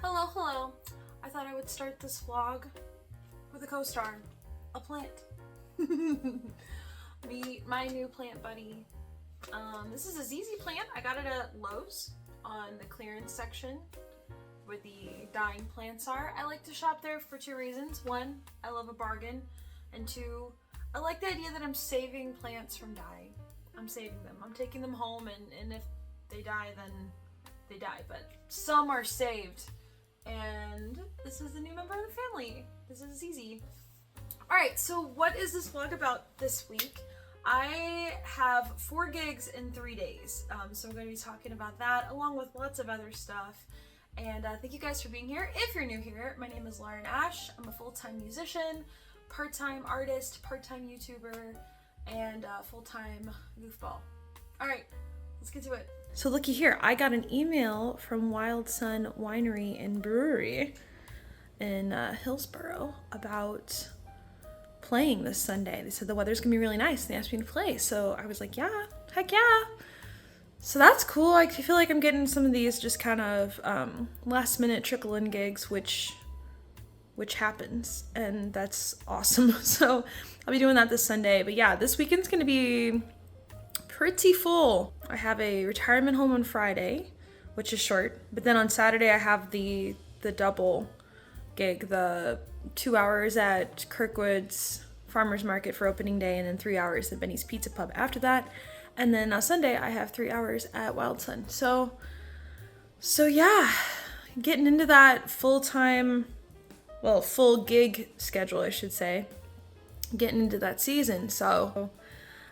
Hello, hello. I thought I would start this vlog with a co-star, a plant. Meet my new plant buddy. This is a ZZ plant. I got it at Lowe's on the clearance section where the dying plants are. I like to shop there for two reasons. One, I love a bargain. And two, I like the idea that I'm saving plants from dying. I'm saving them. I'm taking them home and if they die, then they die. But some are saved. And this is the new member of the family. This is ZZ. Alright, so what is this vlog about this week? I have 4 gigs in 3 days. So I'm going to be talking about that along with lots of other stuff. And thank you guys for being here. If you're new here, my name is Lauren Ash. I'm a full-time musician, part-time artist, part-time YouTuber, and full-time goofball. Alright, let's get to it. So looky here, I got an email from Sun Winery and Brewery in Hillsboro about playing this Sunday. They said the weather's gonna be really nice and they asked me to play. So I was like, yeah, heck yeah. So that's cool. I feel like I'm getting some of these just kind of last minute trickle in gigs, which happens, and that's awesome. So I'll be doing that this Sunday. But yeah, this weekend's gonna be pretty full. I have a retirement home on Friday, which is short, but then on Saturday I have the double gig, the 2 hours at Kirkwood's farmers market for opening day, and then 3 hours at Bennies Pizza Pub after that. And then on Sunday I have 3 hours at Sun. So yeah, getting into that full gig schedule, I should say, getting into that season. So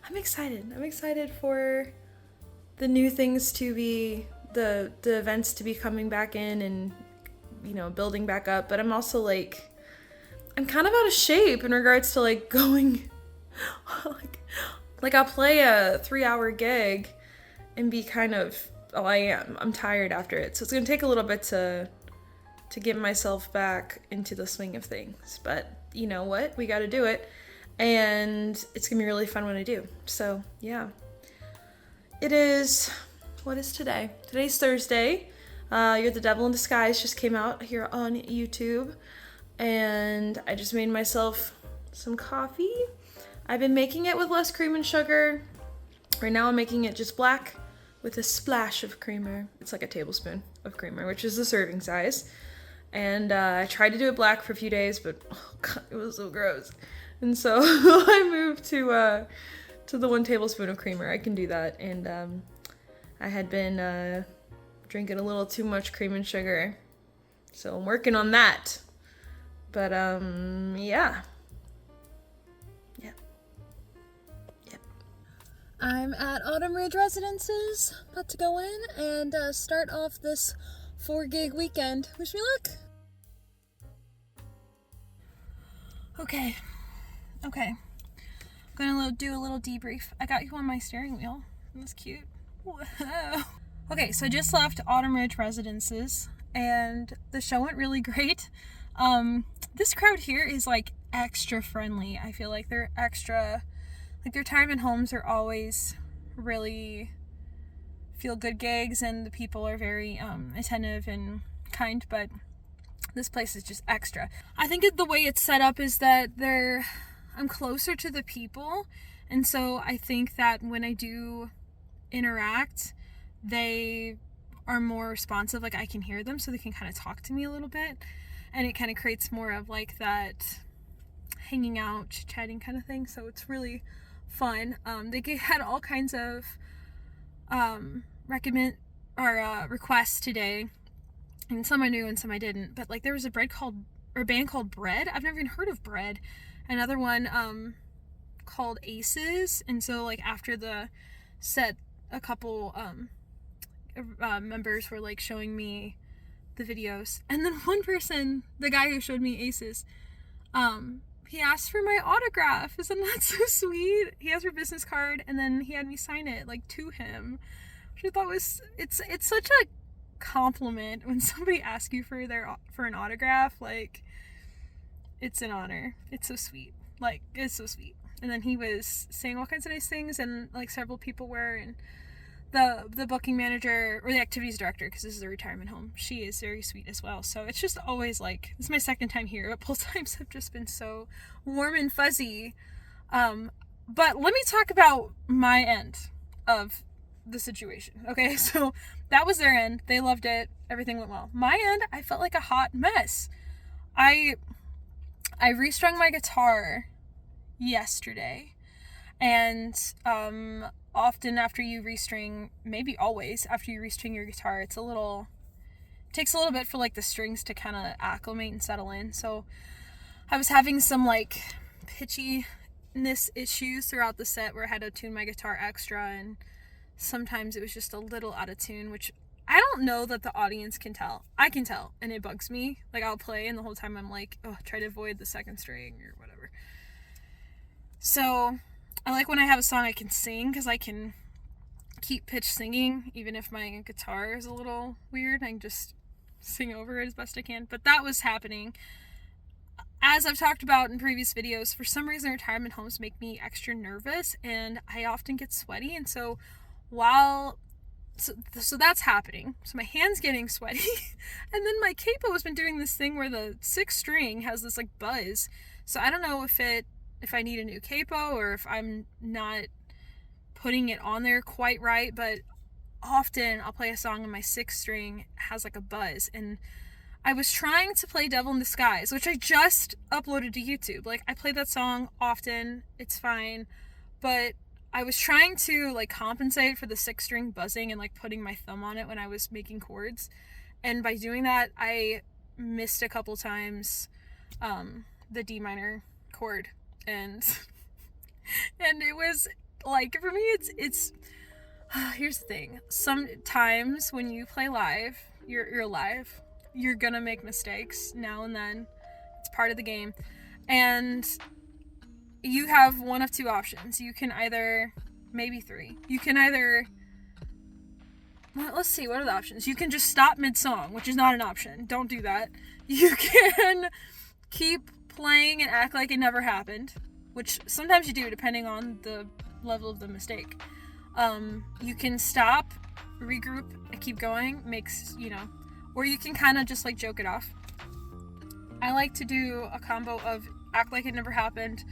I'm excited. I'm excited for the new things to be, the events to be coming back in and, you know, building back up. But I'm also like, I'm kind of out of shape in regards to like going, like I'll play a 3-hour gig and be kind of, I'm tired after it. So it's going to take a little bit to get myself back into the swing of things. But you know what? We got to do it. And it's gonna be really fun when I do. So yeah, it is, what is today? Today's Thursday. You're the Devil in Disguise just came out here on YouTube, and I just made myself some coffee. I've been making it with less cream and sugar. Right now I'm making it just black with a splash of creamer. It's like a tablespoon of creamer, which is the serving size. And I tried to do it black for a few days, but oh God, it was so gross. And so I moved to the 1 tablespoon of creamer. I can do that. And I had been drinking a little too much cream and sugar. So I'm working on that. But yeah. Yep. I'm at Autumn Ridge Residences. About to go in and start off this 4-gig weekend. Wish me luck. Okay, I'm gonna do a little debrief. I got you on my steering wheel. That's cute. Whoa. Okay, so I just left Autumn Ridge Residences, and the show went really great. This crowd here is like extra friendly. I feel like they're extra, like their retirement homes are always really feel good gigs, and the people are very attentive and kind, but this place is just extra. I think the way it's set up is that I'm closer to the people, and so I think that when I do interact, they are more responsive. Like I can hear them, so they can kind of talk to me a little bit, and it kind of creates more of like that hanging out, chit-chatting kind of thing. So it's really fun. They had all kinds of requests today, and some I knew and some I didn't. But like there was a band called Bread. I've never even heard of Bread. Another one called Aces. And so like after the set, a couple members were like showing me the videos, and then one person, the guy who showed me Aces, he asked for my autograph. Isn't that so sweet? He asked for a business card, and then he had me sign it like to him, which I thought was, it's such a compliment when somebody asks you for an autograph. Like, it's an honor. It's so sweet. Like, it's so sweet. And then he was saying all kinds of nice things, and like several people were, and the booking manager, or the activities director, because this is a retirement home, she is very sweet as well. So it's just always like, this is my second time here, but both times have just been so warm and fuzzy. But let me talk about my end of the situation. Okay, so that was their end. They loved it. Everything went well. My end, I felt like a hot mess. I restrung my guitar yesterday, and often after you restring, maybe always after you restring your guitar, it takes a little bit for like the strings to kind of acclimate and settle in. So I was having some like pitchiness issues throughout the set where I had to tune my guitar extra, and sometimes it was just a little out of tune, which I don't know that the audience can tell. I can tell, and it bugs me. Like, I'll play, and the whole time I'm like, oh, try to avoid the second string or whatever. So I like when I have a song I can sing, because I can keep pitch singing even if my guitar is a little weird. I can just sing over it as best I can. But that was happening. As I've talked about in previous videos, for some reason retirement homes make me extra nervous, and I often get sweaty. And so so that's happening. So my hand's getting sweaty. And then my capo has been doing this thing where the 6th string has this like buzz. So I don't know if I need a new capo, or if I'm not putting it on there quite right, but often I'll play a song and my 6th string has like a buzz. And I was trying to play Devil in Disguise, which I just uploaded to YouTube. Like, I play that song often, it's fine, but I was trying to like compensate for the 6th string buzzing and like putting my thumb on it when I was making chords. And by doing that, I missed a couple times the D minor chord, and it was like, for me, it's here's the thing. Sometimes when you play live, you're live, you're gonna make mistakes now and then. It's part of the game. And you have one of two options. You can either, maybe three. You can either, well, let's see, what are the options? You can just stop mid-song, which is not an option. Don't do that. You can keep playing and act like it never happened, which sometimes you do, depending on the level of the mistake. You can stop, regroup, and keep going. Or you can kind of just like joke it off. I like to do a combo of act like it never happened,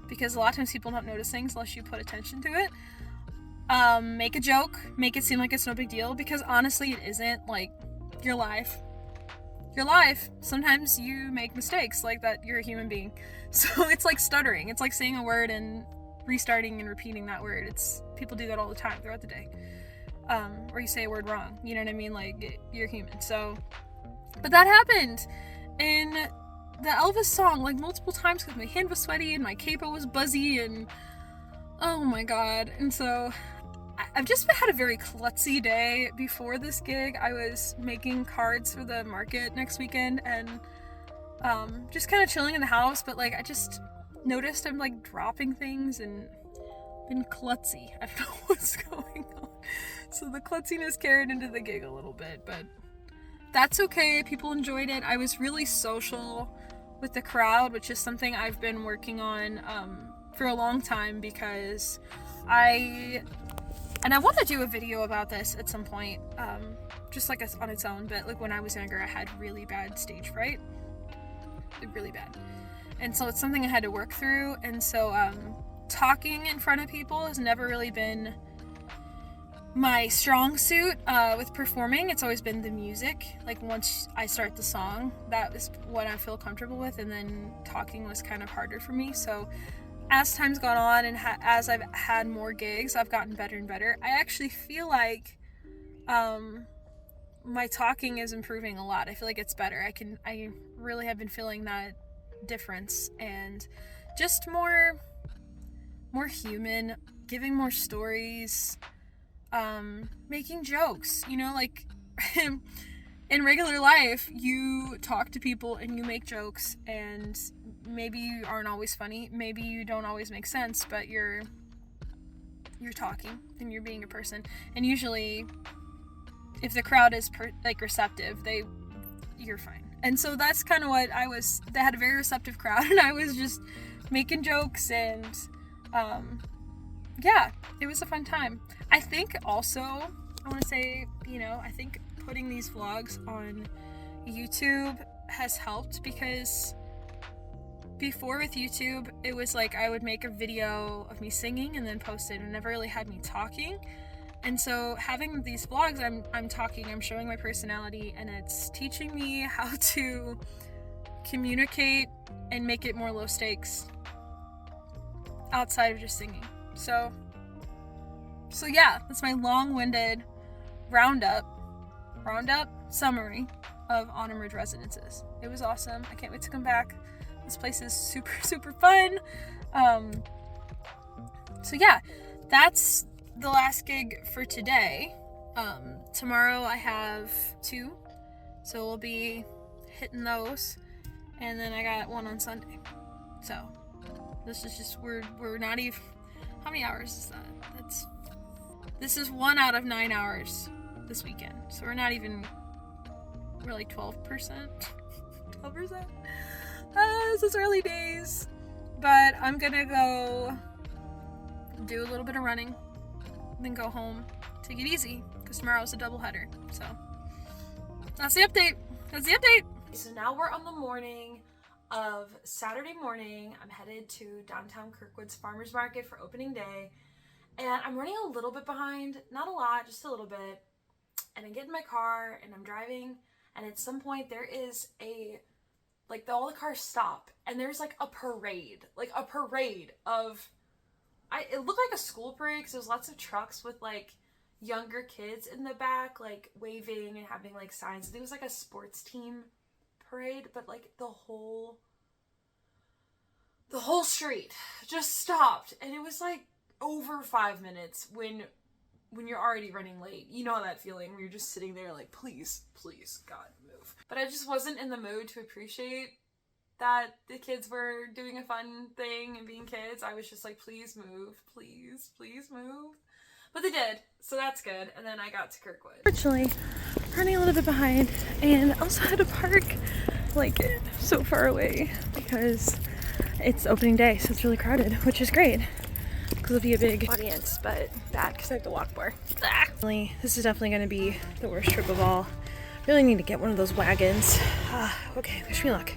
because a lot of times people don't notice things unless you put attention to it. Make a joke, make it seem like it's no big deal, because honestly it isn't. Like, you're live. Sometimes you make mistakes like that. You're a human being. So it's like stuttering. It's like saying a word and restarting and repeating that word. People do that all the time throughout the day. Or you say a word wrong. You know what I mean? Like, you're human. So, but that happened in the Elvis song like multiple times, because my hand was sweaty and my capo was buzzy, and oh my god. And so I've just had a very klutzy day before this gig. I was making cards for the market next weekend, and just kind of chilling in the house, but like I just noticed I'm like dropping things and been klutzy. I don't know what's going on. So the klutziness carried into the gig a little bit, but that's okay. People enjoyed it. I was really social with the crowd, which is something I've been working on for a long time, because I want to do a video about this at some point, just like on its own, but like when I was younger, I had really bad stage fright, like really bad. And so it's something I had to work through. And so talking in front of people has never really been my strong suit with performing. It's always been the music. Like, once I start the song, that is what I feel comfortable with, and then talking was kind of harder for me. So as time's gone on, and as I've had more gigs, I've gotten better and better. I actually feel like my talking is improving a lot. I feel like it's better. I really have been feeling that difference, and just more human, giving more stories, making jokes, like in regular life, you talk to people and you make jokes, and maybe you aren't always funny, maybe you don't always make sense, but you're talking and you're being a person. And usually, if the crowd is receptive, you're fine. And so that's kind of what they had a very receptive crowd, and I was just making jokes and yeah, it was a fun time. I think also, I want to say, you know, I think putting these vlogs on YouTube has helped, because before with YouTube, it was like I would make a video of me singing and then post it, and never really had me talking. And so having these vlogs, I'm talking, I'm showing my personality, and it's teaching me how to communicate and make it more low stakes outside of just singing. So yeah, that's my long-winded roundup summary of Autumn Ridge Residences. It was awesome. I can't wait to come back. This place is super, super fun. So yeah, that's the last gig for today. Tomorrow I have 2, so we'll be hitting those, and then I got 1 on Sunday. So this is just, we're not even, how many hours is that? This is 1 out of 9 hours this weekend, so we're like 12%. 12%? This is early days, but I'm gonna go do a little bit of running, then go home, take it easy, because tomorrow's a doubleheader. So that's the update. So now we're on the morning of Saturday morning. I'm headed to downtown Kirkwood's farmers market for opening day, and I'm running a little bit behind, not a lot, just a little bit. And I get in my car and I'm driving, and at some point there is all the cars stop, and there's like a parade of, it looked like a school parade, because there's lots of trucks with like younger kids in the back, like waving and having like signs. It was like a sports team parade, but like the whole street just stopped, and it was like over 5 minutes when you're already running late. You know that feeling where you're just sitting there like, please, God, move. But I just wasn't in the mood to appreciate that the kids were doing a fun thing and being kids. I was just like, please move, please move. But they did, so that's good. And then I got to Kirkwood. Fortunately, running a little bit behind, and also had to park like so far away because it's opening day, so it's really crowded, which is great because it'll be a big audience, but bad because I have to walk more. This is definitely going to be the worst trip of all. Really need to get one of those wagons. Okay, wish me luck.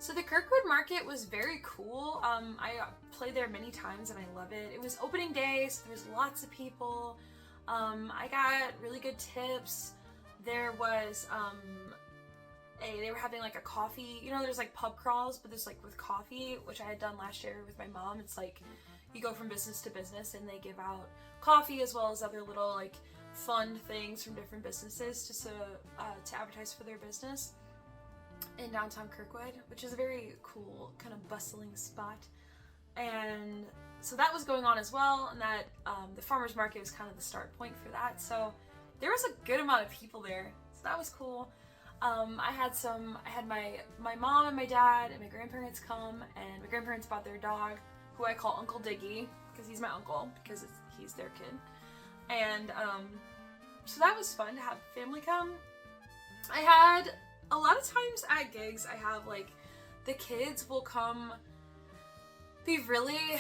So the Kirkwood market was very cool. I played there many times and I love it. It was opening day, so there's lots of people. I got really good tips. There was they were having like a coffee, you know, there's like pub crawls, but there's like with coffee, which I had done last year with my mom. It's like you go from business to business and they give out coffee as well as other little like fun things from different businesses just to advertise for their business in downtown Kirkwood, which is a very cool kind of bustling spot. And so that was going on as well, and that the farmers market was kind of the start point for that. So there was a good amount of people there, so that was cool. I had my mom and my dad and my grandparents come, and my grandparents brought their dog, who I call Uncle Diggy because he's my uncle, because he's their kid. And so that was fun to have family come. I had a lot of times at gigs, I have like the kids will come be really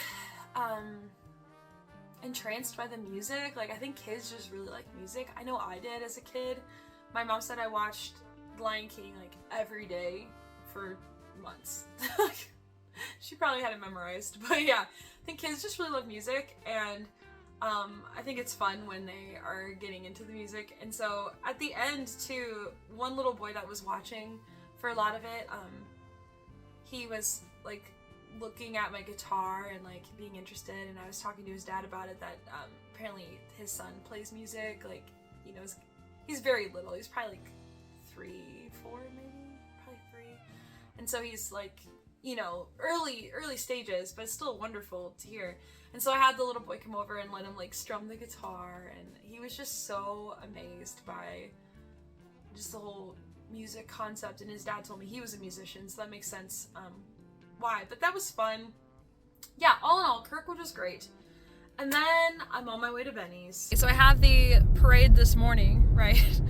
entranced by the music. Like I think kids just really like music. I know I did as a kid. My mom said I watched Lion King like every day for months. She probably had it memorized, but yeah, I think kids just really love music, and I think it's fun when they are getting into the music. And so at the end too, one little boy that was watching for a lot of it, he was like looking at my guitar and like being interested, and I was talking to his dad about it, that apparently his son plays music. Like he knows, he's very little, he's probably like 3, 4 maybe, probably 3, and so he's like you know, early stages, but it's still wonderful to hear. And so I had the little boy come over and let him like strum the guitar, and he was just so amazed by just the whole music concept. And his dad told me he was a musician, so that makes sense why. But that was fun. Yeah, all in all, Kirkwood was great. And then I'm on my way to Bennies. So I had the parade this morning, right?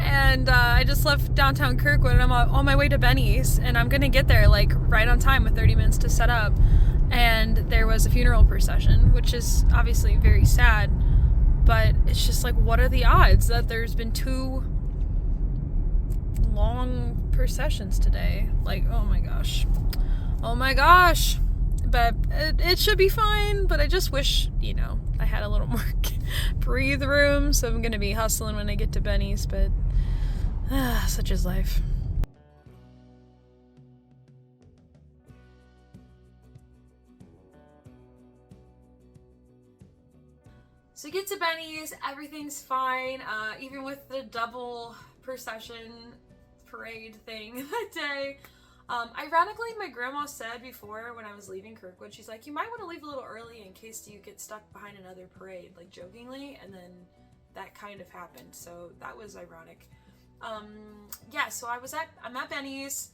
And I just left downtown Kirkwood and I'm on my way to Bennies, and I'm gonna get there like right on time with 30 minutes to set up. And there was a funeral procession, which is obviously very sad, but it's just like, what are the odds that there's been 2 long processions today? Like, oh my gosh. Oh my gosh. But it should be fine, but I just wish, you know, I had a little more breathe room, so I'm gonna be hustling when I get to Bennies, but such is life. So get to Bennies, everything's fine, even with the double procession parade thing that day. Ironically, my grandma said before when I was leaving Kirkwood, she's like, you might want to leave a little early in case you get stuck behind another parade, like jokingly, and then that kind of happened, so that was ironic. Yeah, so I'm at Bennies.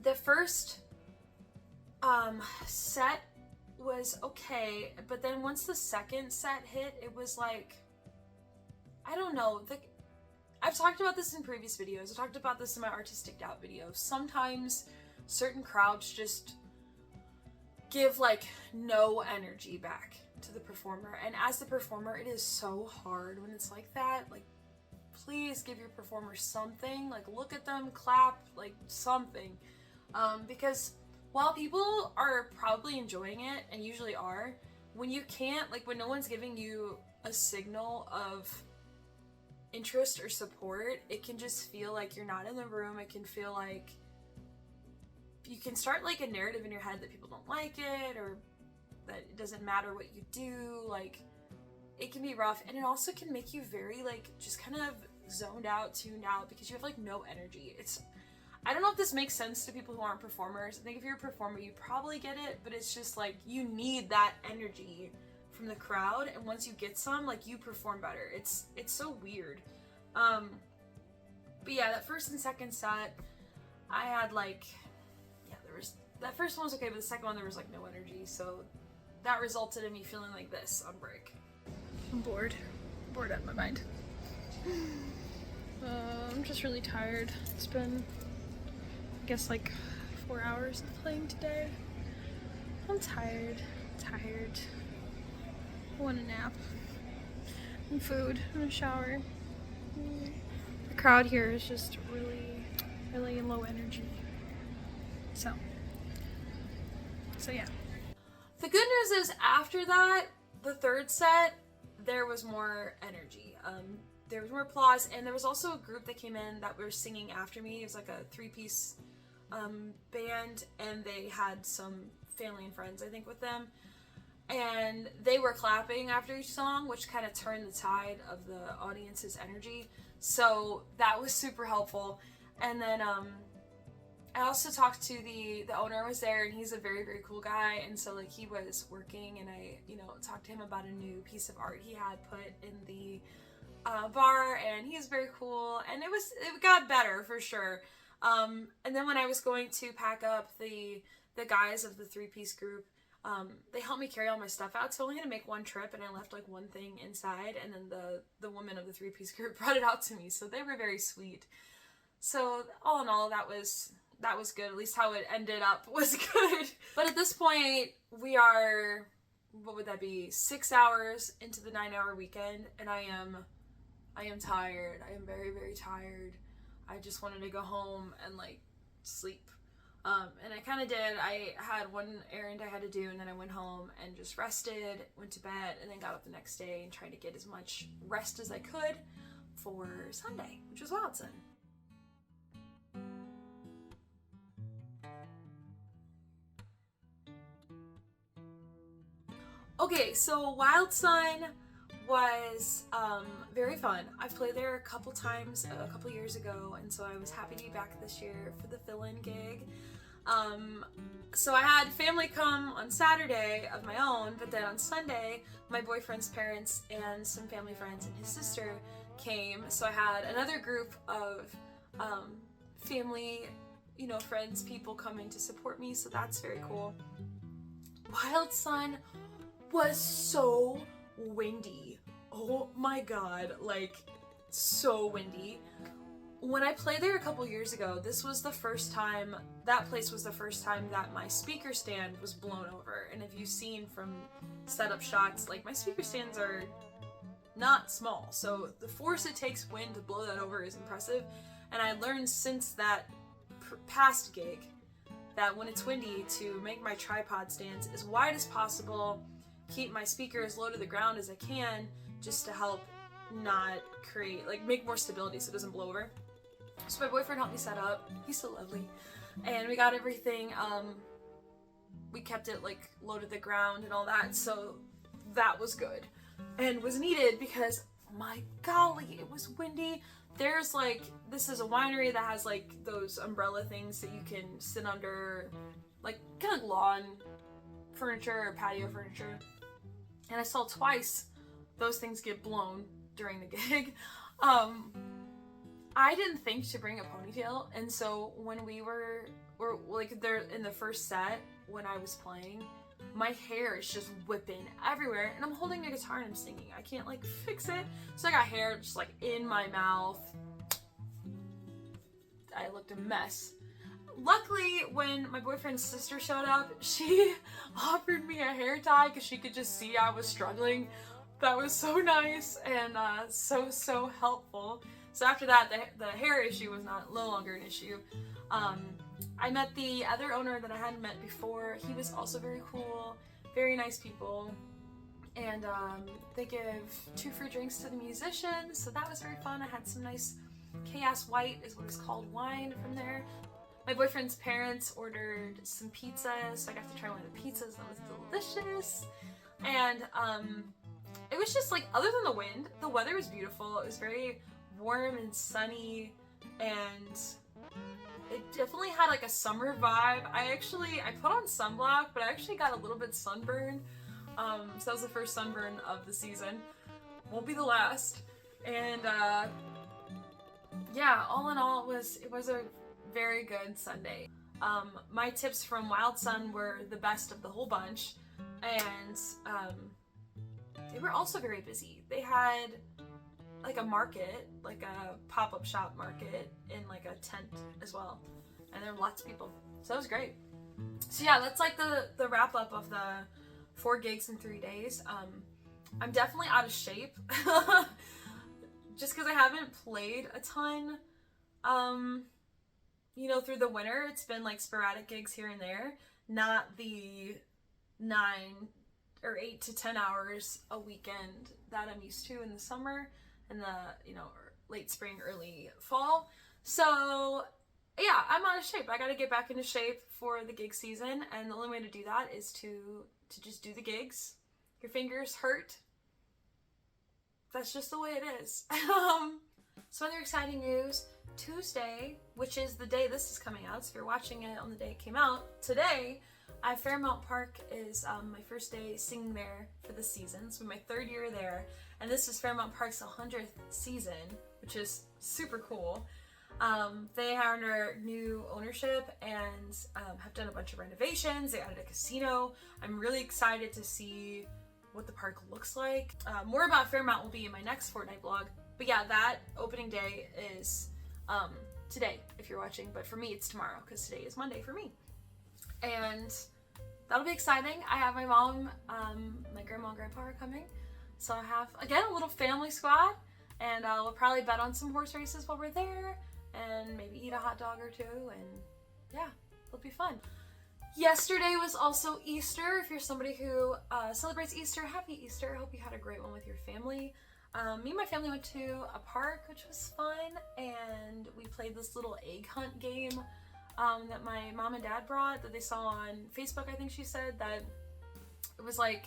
The first set was okay, but then once the second set hit, it was like, I don't know, I've talked about this in previous videos. I talked about this in my artistic doubt video. Sometimes certain crowds just give like no energy back to the performer. And as the performer, it is so hard when it's like that. Like, please give your performer something. Like, look at them, clap, like something. Because while people are probably enjoying it, and usually are, when you can't, like when no one's giving you a signal of interest or support, it can just feel like you're not in the room. It can feel like you can start like a narrative in your head that people don't like it, or that it doesn't matter what you do. Like, it can be rough, and it also can make you very like just kind of zoned out, tuned out, because you have like no energy. I don't know if this makes sense to people who aren't performers. I think if you're a performer, you probably get it, but it's just like you need that energy from the crowd, and once you get some, like, you perform better. It's so weird. But yeah, that first and second set, I had like, yeah, that first one was okay, but the second one there was like no energy, so that resulted in me feeling like this on break. I'm bored out of my mind. I'm just really tired. It's been, I guess, like 4 hours of playing today. I'm tired. I want a nap, and food, and a shower. The crowd here is just really low energy. So yeah. The good news is after that, the third set, there was more energy. There was more applause, and there was also a group that came in that were singing after me. It was like a 3-piece band, and they had some family and friends, I think, with them. And they were clapping after each song, which kind of turned the tide of the audience's energy. So that was super helpful. And then I also talked to the owner was there, and he's a very, very cool guy. And so like he was working, and I, you know, talked to him about a new piece of art he had put in the bar, and he's very cool. And it got better for sure. And then when I was going to pack up the guys of the 3-piece group, they helped me carry all my stuff out, so I only had to make one trip, and I left like one thing inside, and then the woman of the 3-piece group brought it out to me, so they were very sweet. So all in all, that was good. At least how it ended up was good. But at this point, we are, what would that be, 6 hours into the 9-hour weekend, and I am tired. I am very, very tired. I just wanted to go home and like sleep. And I kind of did. I had one errand I had to do, and then I went home and just rested, went to bed, and then got up the next day and tried to get as much rest as I could for Sunday, which was Wild Sun. Okay, so Wild Sun was very fun. I've played there a couple times a couple years ago, and so I was happy to be back this year for the fill-in gig. So I had family come on Saturday of my own, but then on Sunday, my boyfriend's parents and some family friends and his sister came. So I had another group of family, you know, friends, people coming to support me. So that's very cool. Wild Sun was so windy. Oh my god, like so windy. When I played there a couple years ago, this was the first time, that place was the first time that my speaker stand was blown over. And if you've seen from setup shots, like my speaker stands are not small. So the force it takes wind to blow that over is impressive. And I learned since that past gig that when it's windy to make my tripod stands as wide as possible, keep my speaker as low to the ground as I can, just to help not create, like make more stability so it doesn't blow over. So my boyfriend helped me set up. He's so lovely. And we got everything, we kept it like low to the ground and all that, so that was good. And was needed because, my golly, it was windy. There's like, this is a winery that has like those umbrella things that you can sit under, like kind of lawn furniture or patio furniture. And I saw twice those things get blown during the gig. I didn't think to bring a ponytail, and so when we were like there in the first set when I was playing, my hair is just whipping everywhere, and I'm holding a guitar and I'm singing. I can't like fix it, so I got hair just like in my mouth. I looked a mess. Luckily, when my boyfriend's sister showed up, she offered me a hair tie because she could just see I was struggling. That was so nice and so helpful. So after that, the hair issue was no longer an issue. I met the other owner that I hadn't met before. He was also very cool, very nice people. And they give 2 free drinks to the musicians, so that was very fun. I had some nice Chaos White is what it's called, wine from there. My boyfriend's parents ordered some pizza, so I got to try one of the pizzas. That was delicious. And it was just like, other than the wind, the weather was beautiful. It was very warm and sunny, and it definitely had like a summer vibe. I put on sunblock, but I actually got a little bit sunburned. So that was the first sunburn of the season. Won't be the last. And yeah, all in all, it was a very good Sunday. My tips from Wild Sun were the best of the whole bunch, and they were also very busy. They had like a market, like a pop-up shop market in like a tent as well, and there were lots of people, so that was great. So yeah, that's like the wrap up of the 4 gigs in 3 days. I'm definitely out of shape just because I haven't played a ton. You know, through the winter, it's been like sporadic gigs here and there, not the 9 or 8 to 10 hours a weekend that I'm used to in the summer and the, you know, late spring, early fall. So yeah, I'm out of shape. I gotta get back into shape for the gig season, and the only way to do that is to just do the gigs. Your fingers hurt. That's just the way it is. Some other exciting news. Tuesday, which is the day this is coming out, so if you're watching it on the day it came out, today, at Fairmount Park is my first day singing there for the season. So my 3rd year there, and this is Fairmount Park's 100th season, which is super cool. They are under new ownership and have done a bunch of renovations. They added a casino. I'm really excited to see what the park looks like. More about Fairmount will be in my next Fortnight vlog. But yeah, that opening day is today, if you're watching, but for me it's tomorrow, because today is Monday for me. And that'll be exciting. I have my mom, my grandma and grandpa are coming. So I have, again, a little family squad, and we'll probably bet on some horse races while we're there, and maybe eat a hot dog or 2, and yeah, it'll be fun. Yesterday was also Easter. If you're somebody who celebrates Easter, happy Easter. I hope you had a great one with your family. Me and my family went to a park, which was fun, and we played this little egg hunt game that my mom and dad brought, that they saw on Facebook. I think she said that it was like,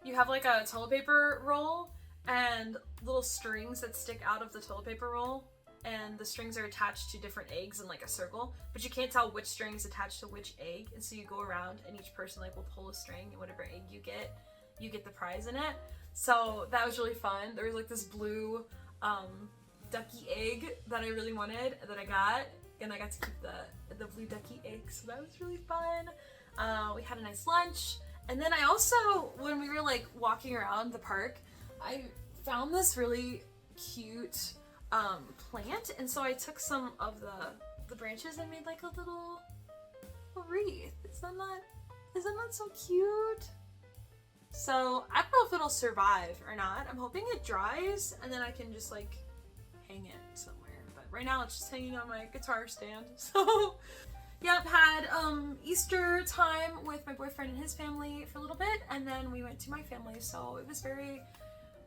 you have like a toilet paper roll and little strings that stick out of the toilet paper roll, and the strings are attached to different eggs in like a circle, but you can't tell which string is attached to which egg, and so you go around and each person like will pull a string, and whatever egg you get the prize in it. So that was really fun. There was like this blue ducky egg that I really wanted that I got, and I got to keep the blue ducky egg, so that was really fun. We had a nice lunch, and then I also, when we were like walking around the park, I found this really cute plant, and so I took some of the branches and made like a little wreath. Isn't that so cute? So I don't know if it'll survive or not. I'm hoping it dries and then I can just like hang it somewhere, but right now it's just hanging on my guitar stand. So yep, had Easter time with my boyfriend and his family for a little bit, and then we went to my family, so it was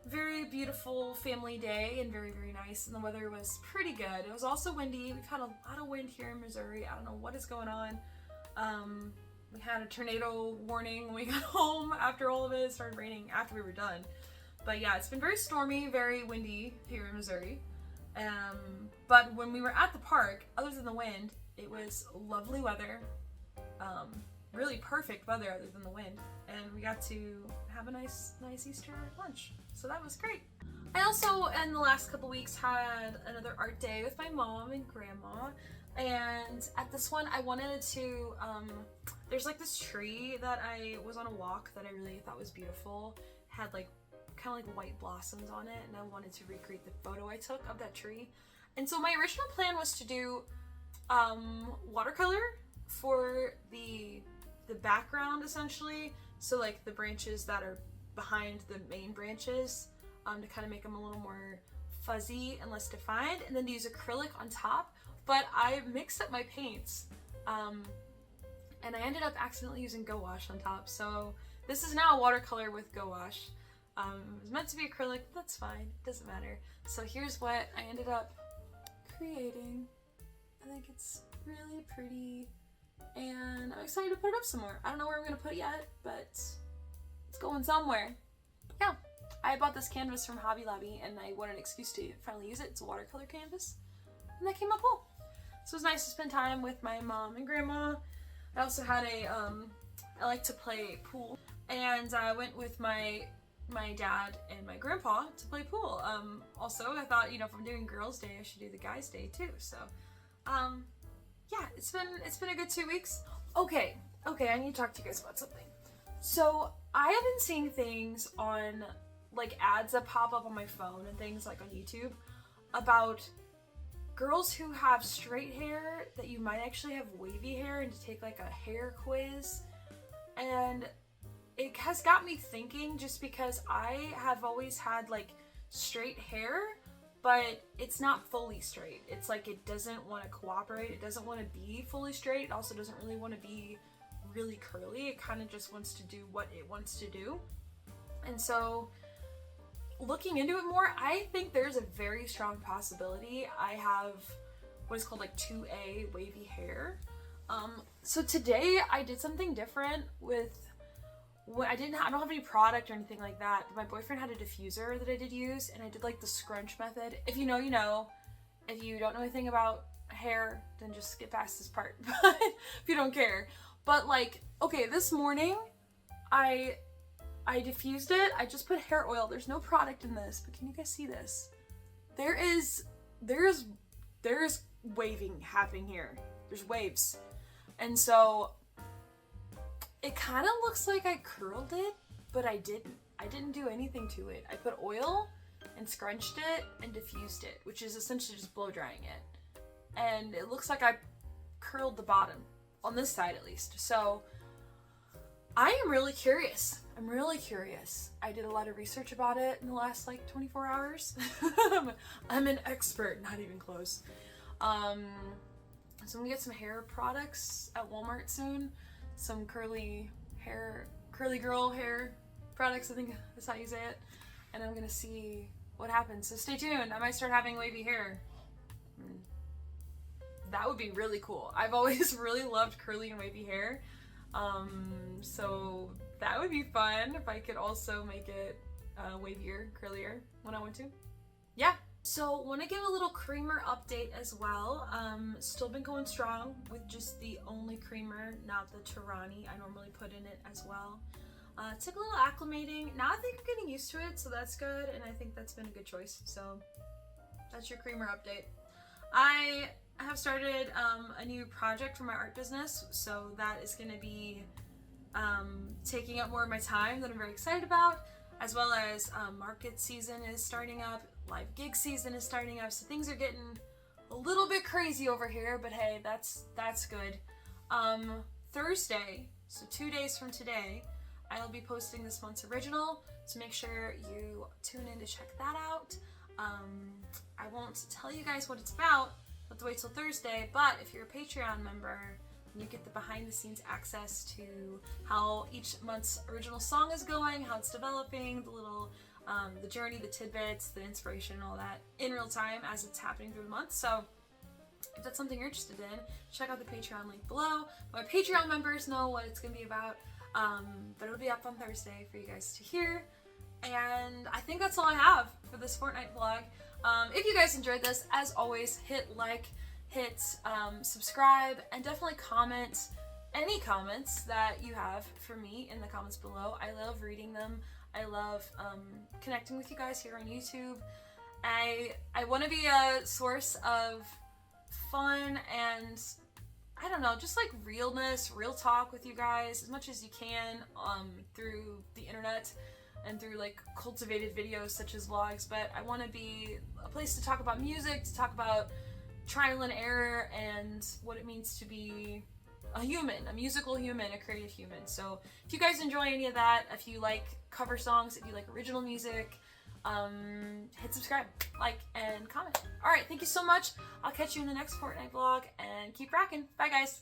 very beautiful family day and very nice, and the weather was pretty good. It was also windy. We've had a lot of wind here in Missouri. I don't know what is going on. We had a tornado warning when we got home after all of it. It started raining after we were done. But yeah, it's been very stormy, very windy here in Missouri. But when we were at the park, other than the wind, it was lovely weather. Really perfect weather other than the wind. And we got to have a nice Easter lunch. So that was great. I also, in the last couple weeks, had another art day with my mom and grandma. And at this one, I wanted to, there's like this tree that I was on a walk that I really thought was beautiful. It had like, kind of like white blossoms on it, and I wanted to recreate the photo I took of that tree. And so my original plan was to do watercolor for the background, essentially. So like the branches that are behind the main branches, to kind of make them a little more fuzzy and less defined, and then to use acrylic on top. But I mixed up my paints, and I ended up accidentally using gouache on top. So this is now a watercolor with gouache. It was meant to be acrylic, but that's fine, it doesn't matter. So here's what I ended up creating. I think it's really pretty, and I'm excited to put it up somewhere. I don't know where I'm gonna put it yet, but it's going somewhere. Yeah, I bought this canvas from Hobby Lobby, and I wanted an excuse to finally use it. It's a watercolor canvas, and that came up cool. So it was nice to spend time with my mom and grandma. I also had I like to play pool, and I went with my dad and my grandpa to play pool. Also, I thought, you know, if I'm doing girls' day, I should do the guys' day too. So, yeah, it's been a good 2 weeks. Okay, I need to talk to you guys about something. So I have been seeing things on, like, ads that pop up on my phone and things like on YouTube about girls who have straight hair that you might actually have wavy hair, and to take like a hair quiz. And it has got me thinking, just because I have always had like straight hair, but it's not fully straight. It's like it doesn't want to cooperate. It doesn't want to be fully straight. It also doesn't really want to be really curly. It kind of just wants to do what it wants to do. And so looking into it more, I think there's a very strong possibility I have what is called like 2A wavy hair. So today I did something different with I don't have any product or anything like that, but my boyfriend had a diffuser that I did use, and I did like the scrunch method. If you know, you know. If you don't know anything about hair, then just skip past this part. But if you don't care. But like, okay, this morning I diffused it. I just put hair oil. There's no product in this, but can you guys see this? There is waving happening here. There's waves. And so it kind of looks like I curled it, but I didn't. I didn't do anything to it. I put oil and scrunched it and diffused it, which is essentially just blow drying it. And it looks like I curled the bottom, on this side at least. So I am really curious. I'm really curious. I did a lot of research about it in the last like 24 hours. I'm an expert, not even close. So I'm gonna get some hair products at Walmart soon. Some curly girl hair products, I think that's how you say it. And I'm gonna see what happens. So stay tuned. I might start having wavy hair. That would be really cool. I've always really loved curly and wavy hair. So that would be fun if I could also make it wavier, curlier when I want to. Yeah, So want to give a little creamer update as well. Still been going strong with just the only creamer, not the Tirani I normally put in it as well. Took a little acclimating. Now I think I'm getting used to it, so that's good, and I think that's been a good choice. So that's your creamer update. I have started a new project for my art business, so that is going to be taking up more of my time that I'm very excited about, as well as market season is starting up, live gig season is starting up, so things are getting a little bit crazy over here, but hey, that's good. Thursday, so 2 days from today, I'll be posting this month's original, so make sure you tune in to check that out. I won't tell you guys what it's about, have to wait till Thursday, but if you're a Patreon member, you get the behind the scenes access to how each month's original song is going, how it's developing, the little, the journey, the tidbits, the inspiration, all that in real time as it's happening through the month. So if that's something you're interested in, check out the Patreon link below. My Patreon members know what it's gonna be about, but it'll be up on Thursday for you guys to hear. And I think that's all I have for this Fortnite vlog. If you guys enjoyed this, as always, hit like, hit subscribe, and definitely comment any comments that you have for me in the comments below. I love reading them. I love connecting with you guys here on YouTube. I want to be a source of fun and, I don't know, just like realness, real talk with you guys as much as you can through the internet and through like cultivated videos such as vlogs. But I want to be a place to talk about music, to talk about trial and error and what it means to be a human, a musical human, a creative human. So if you guys enjoy any of that, if you like cover songs, if you like original music, hit subscribe, like, and comment. Alright, thank you so much. I'll catch you in the next Fortnite vlog, and keep rocking. Bye guys.